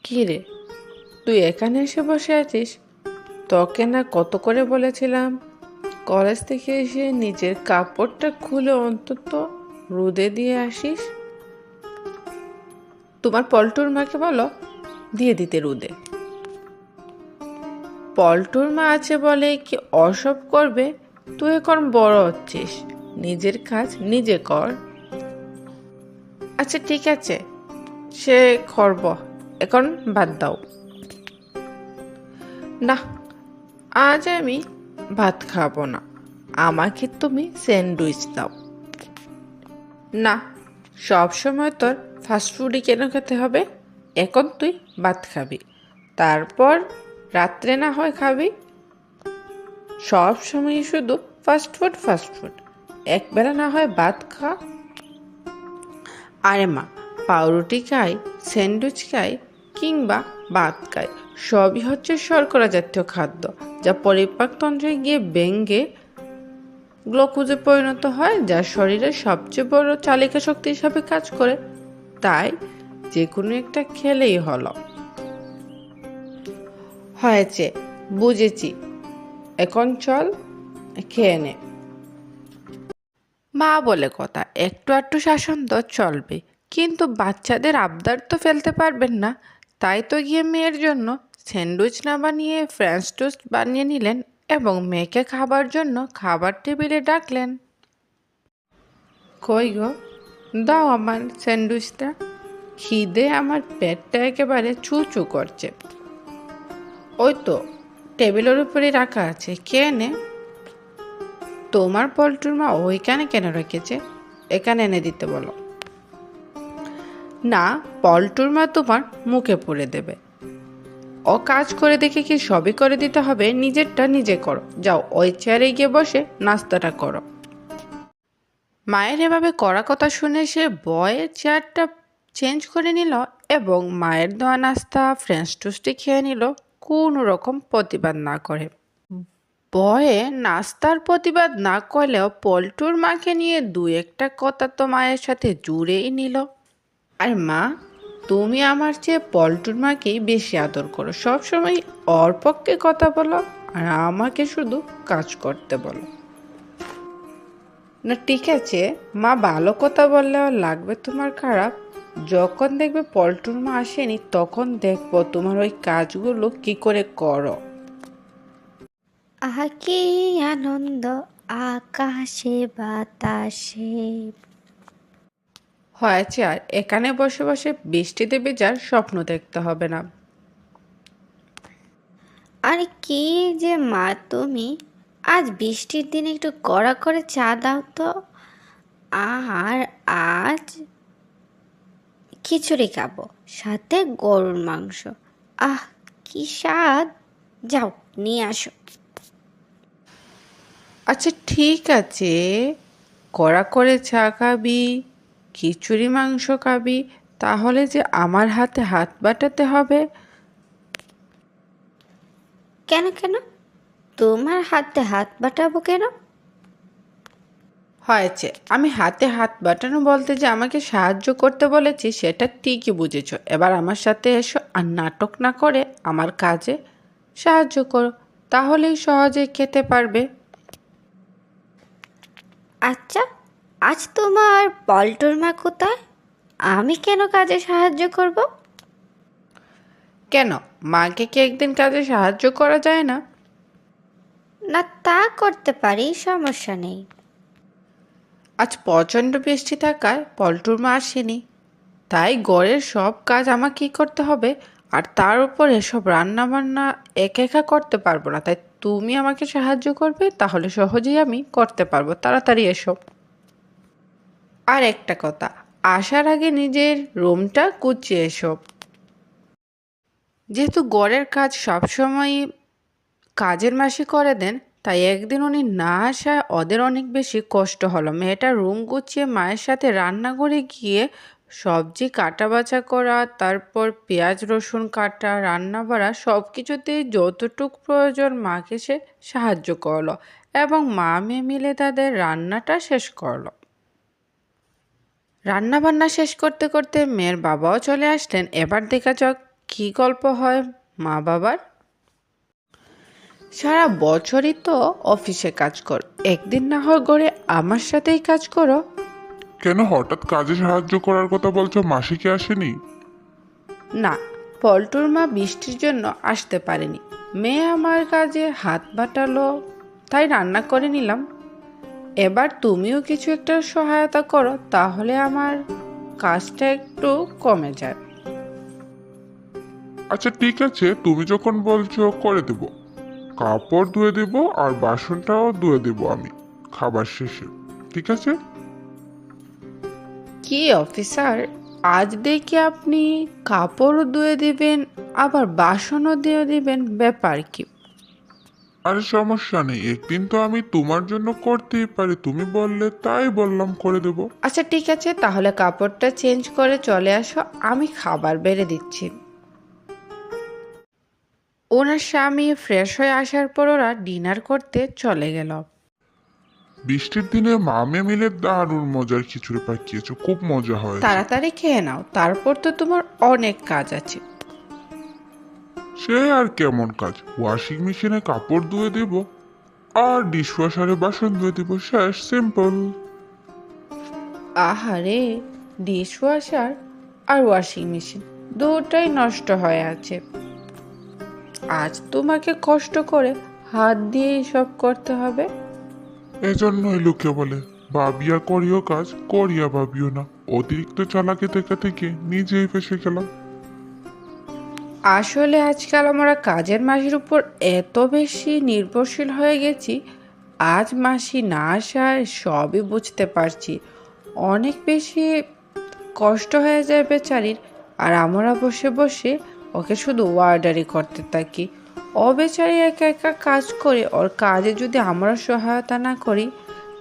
কি রে, তুই এখানে এসে বসে আছিস? তোকে না কত করে বলেছিলাম কলেজ থেকে এসে নিজের কাপড়টা খুলে অন্তত রোদে দিয়ে আসিস। তোমার পল্টুর মাকে বলো দিয়ে দিতে রোদে। পল্টুর মা আছে বলে কি অসব করবে? তুই এখন বড় হচ্ছিস, নিজের কাজ নিজে কর। আচ্ছা ঠিক আছে, সে করব, এখন বাদ দাও। না, আজ আমি ভাত খাবো না, আমাকে তুমি স্যান্ডউইচ দাও। না, সব সময় তোর ফাস্টফুডই কেন খেতে হবে? এখন তুই ভাত খাবি, তারপর রাত্রে না হয় খাবি। সব সময় শুধু ফাস্টফুড ফাস্টফুড, একবেলা না হয় ভাত খা। আরে মা, পাউরুটি খাই, স্যান্ডউইচ খাই, কিংবা ভাত খাই, সবই হচ্ছে শর্করা জাতীয় খাদ্য, যা পরিপাকতন্ত্রে গিয়ে ভেঙে গ্লুকোজে পরিণত হয়, যা শরীরের সবচেয়ে বড় চালিকা শক্তি হিসাবে কাজ করে। তাই যে কোনো একটা খেলেই হলো। হয়েছে, বুঝেছি, এখন চল খেয়ে নে। মা বলে কথা, একটু একটু শাসন তো চলবে, কিন্তু বাচ্চাদের আবদার তো ফেলতে পারবেন না। তাই তো গিয়ে মেয়ের জন্য স্যান্ডউইচ না বানিয়ে ফ্রেঞ্চ টোস্ট বানিয়ে নিলেন এবং মেয়েকে খাবার জন্য খাবার টেবিলে ডাকলেন। কই গো, দাও আমার স্যান্ডউইচটা, খিদে আমার পেটটা একেবারে চু চু করছে। ওই তো টেবিলের উপরে রাখা আছে, খেয়ে নে। তোমার পল্টুর মা ওইখানে কেন রেখেছে? এখানে এনে দিতে বলো। না, পল্টুর মা তোমার মুখে পুরে দেবে। ও কাজ করে দেখে কি সবই করে দিতে হবে? নিজেরটা নিজে করো, যাও ওই চেয়ারে গিয়ে বসে নাস্তাটা করো। মায়ের এভাবে করা কথা শুনে সে ভয়ে চেয়ারটা চেঞ্জ করে নিল এবং মায়ের দেওয়া নাস্তা ফ্রেঞ্চ টোস্টটি খেয়ে নিল, কোনো রকম প্রতিবাদ না করে। ভয়ে নাস্তার প্রতিবাদ না করলেও পল্টুর মাকে নিয়ে দু একটা কথা তো মায়ের সাথে জুড়েই নিল। আর মা, তুমি আমার চেয়ে পল্টুর মাকেই বেশি আদর করো, সবসময় ওর পক্ষে কথা বলো আর আমাকে শুধু কাজ করতে বলো। না ঠিক আছে মা, ভালো কথা বললেও লাগবে তোমার খারাপ। যখন দেখবে পল্টুর মা আসেনি তখন দেখবো তোমার ওই কাজগুলো কি করে করো। আহা কি আনন্দ আকাশে বাতাসে। হয়েছে, আর এখানে বসে বসে বৃষ্টিতে ভেজার স্বপ্ন দেখতে হবে না। আরে কি যে মা তুমি, আজ বৃষ্টির দিনে একটু কড়া করে চা দাও তো। আর আজ খিচুড়ি খাবো, সাথে গরুর মাংস। আহ কি স্বাদ, যাও নিয়ে আসো। আচ্ছা ঠিক আছে, কড়া করে চা খাবি, খিচুড়ি মাংস খাবি, তাহলে যে আমার হাতে হাত বাটাতে হবে? কেন কেন, তোমার হাতে হাত বাটাবো কেন? হয়েছে, আমি হাতে হাত বাটানো বলতে যে আমাকে সাহায্য করতে বলেছি সেটা ঠিকই বুঝেছ। এবার আমার সাথে এসো আর নাটক না করে আমার কাজে সাহায্য করো, তাহলেই সহজে খেতে পারবে। আচ্ছা, আজ তোমার পল্টুর মা কোথায়? আমি কেন কাজে সাহায্য করব? কেন, মাকে কি একদিন কাজে সাহায্য করা যায় না? না, তা করতে পারি, সমস্যা নেই। আজ প্রচণ্ড বৃষ্টি থাকায় পল্টুর মা আসেনি, তাই ঘরের সব কাজ আমাকেই করতে হবে। আর তার উপর এসব রান্না বান্না একা একা করতে পারবো না, তাই তুমি আমাকে সাহায্য করবে, তাহলে সহজেই আমি করতে পারবো। তাড়াতাড়ি এসো। আর একটা কথা, আসার আগে নিজের রুমটা গুছিয়ে এসো। যেহেতু ঘরের কাজ সবসময়ই কাজের মাসি করে দেন, তাই একদিন উনি না আসায় ওদের অনেক বেশি কষ্ট হলো। মেয়েটা রুম গুছিয়ে মায়ের সাথে রান্নাঘরে গিয়ে সবজি কাটা বাছা করা, তারপর পেঁয়াজ রসুন কাটা, রান্না বাড়া সব কিছুতেই যতটুক প্রয়োজন মাকে সে সাহায্য করলো এবং মা মেয়ে মিলে তাদের রান্নাটা শেষ করলো। রান্না বান্না শেষ করতে করতে মেয়ের বাবাও চলে আসলেন। এবার দেখা যাক কি গল্প হয় মা বাবার? সারা বছরই তো অফিসে কাজ করো, একদিন না হয় ঘরে আমার সাথেই কাজ করো। কেন হঠাৎ কাজে সাহায্য করার কথা বলছো? মাসি কি আসেনি? না, পল্টুর মা বৃষ্টির জন্য আসতে পারেনি। মেয়ে আমার কাজে হাত বাটালো, তাই রান্না করে নিলাম। এবার তুমিও কিছু একটা সহায়তা করো, তাহলে আমার কাজটা একটু কমে যায়। আচ্ছা ঠিক আছে, তুমি যখন বলছো করে দেব। কাপড় ধুয়ে দেব আর বাসনটাও ধুয়ে দেব আমি খাবার শেষে। ঠিক আছে? কি অফিসার, আজ দেখি আপনি কাপড়ও ধুয়ে দিবেন আবার বাসনও দিয়ে দিবেন, ব্যাপার কি? আরে সমস্যা নেই, একদিন তো আমি তোমার জন্য করতেই পারি, তুমি বললে তাই বললাম করে দেব। আচ্ছা ঠিক আছে, তাহলে কাপড়টা চেঞ্জ করে চলে আসো, আমি খাবার বেড়ে দিচ্ছি। ওনার স্বামী ফ্রেশ হয়ে আসার পর ওরা ডিনার করতে চলে গেল। বৃষ্টির দিনে মামে মিলে দারুণ মজার খিচুড়ি পাকিয়েছো, খুব মজা হয়েছে। তাড়াতাড়ি খেয়ে নাও, তারপর তো তোমার অনেক কাজ আছে। সে আর কেমন কাজ, ওয়াশিং মেশিনে কাপড় ধুয়ে দেব আর ডিশওয়াশারে বাসন ধুয়ে দেব, শেষ, সিম্পল। আহারে, ডিশওয়াশার আর ওয়াশিং মেশিন দুটাই নষ্ট হয়ে আছে। আজ তোমাকে কষ্ট করে হাত দিয়ে সব করতে হবে। এজন্যই লোকে বলে ভাবিয়া করিও কাজ, করিয়া ভাবিও না। অতিরিক্ত চালাকি থেকে থেকে নিজেই ফেসে গেলাম। আসলে আজকাল আমরা কাজের মাসির উপর এত বেশি নির্ভরশীল হয়ে গেছি, আজ মাসি না আসায় সবই বুঝতে পারছি। অনেক বেশি কষ্ট হয়ে যায় বেচারির, আর আমরা বসে বসে ওকে শুধু ওয়ার্ডারি করতে থাকি। ও বেচারি একা একা কাজ করে, ওর কাজে যদি আমরা সহায়তা না করি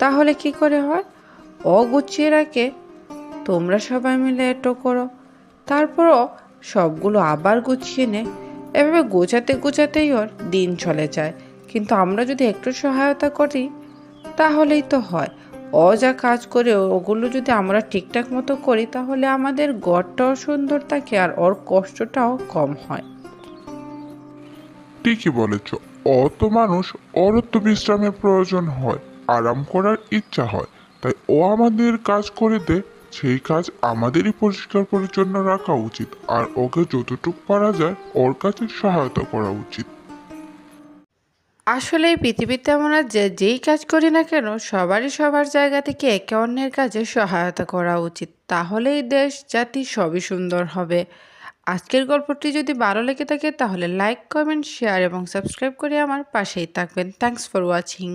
তাহলে কি করে হয়? ও গুছিয়ে রাখে, তোমরা সবাই মিলে এটো করো, তারপরও সবগুলো আবার গুছিয়ে নে। এভাবে গোছাতে গোছাতেই ওর দিন চলে যায়। কিন্তু আমরা যদি একটু সহায়তা করি তাহলেই তো হয়। ও যা কাজ করে ওগুলো যদি আমরা ঠিকঠাক মতো করি তাহলে আমাদের ঘরটাও সুন্দর থাকে আর ওর কষ্টটাও কম হয়। ঠিকই বলেছ, অত মানুষ, ওরও তো বিশ্রামের প্রয়োজন হয়, আরাম করার ইচ্ছা হয়, তাই ও আমাদের কাজ করে দেয়। সেই কাজ আমাদেরই পরিষ্কার পরিচ্ছন্ন রাখা উচিত, আর ওকে যতটুকু পারা যায় ওর কাছে সহায়তা করা উচিত। আসলে এই পৃথিবীতে আমরা যেই কাজ করি না কেন সবারই সবার জায়গা থেকে একে অন্যের কাজে সহায়তা করা উচিত, তাহলেই দেশ জাতি সবই সুন্দর হবে। আজকের গল্পটি যদি ভালো লেগে থাকে তাহলে লাইক, কমেন্ট, শেয়ার এবং সাবস্ক্রাইব করে আমার পাশেই থাকবেন। Thanks for watching.